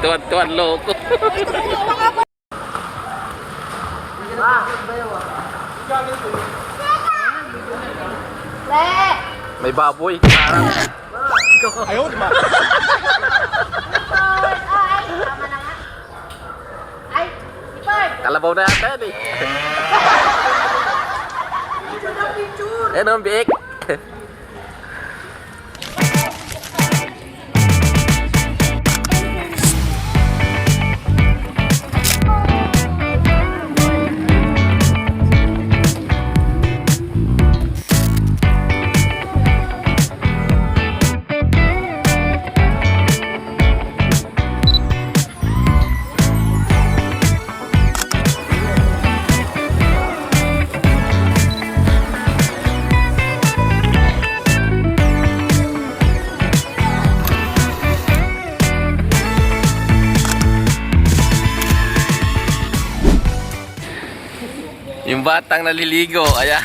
Tuwan-tuwan loko. May baboy. Ayaw, di ba? Kalabaw na yata yan eh. Ano ang biik? Yung batang naliligo, ayan.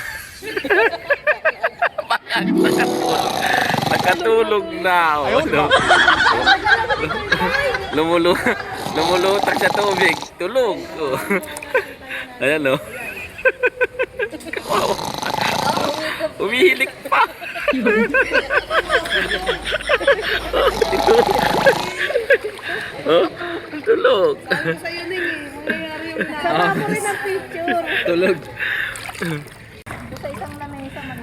Nakatulog na. Oh. Lumulutak sa tubig. Tulog. Oh. Ayan o. Oh. Umihilik pa. Oh, tulog. Sa'yo na Sama mo rin ang picture. Tulog. Sa isang lamesa man.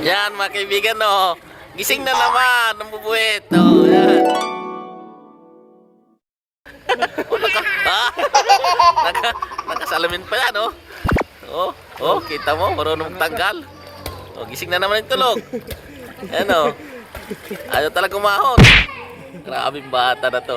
Yan mga kaibigan, no. Gising na naman ng bubuwit. Oh, yan. Nakasalamin pa yan, oh. Oh, kita mo, marunong tanggal. Oh, gising na naman yung tulog. Yan, oh. Ayaw talagang umahon. Grabing bata na to.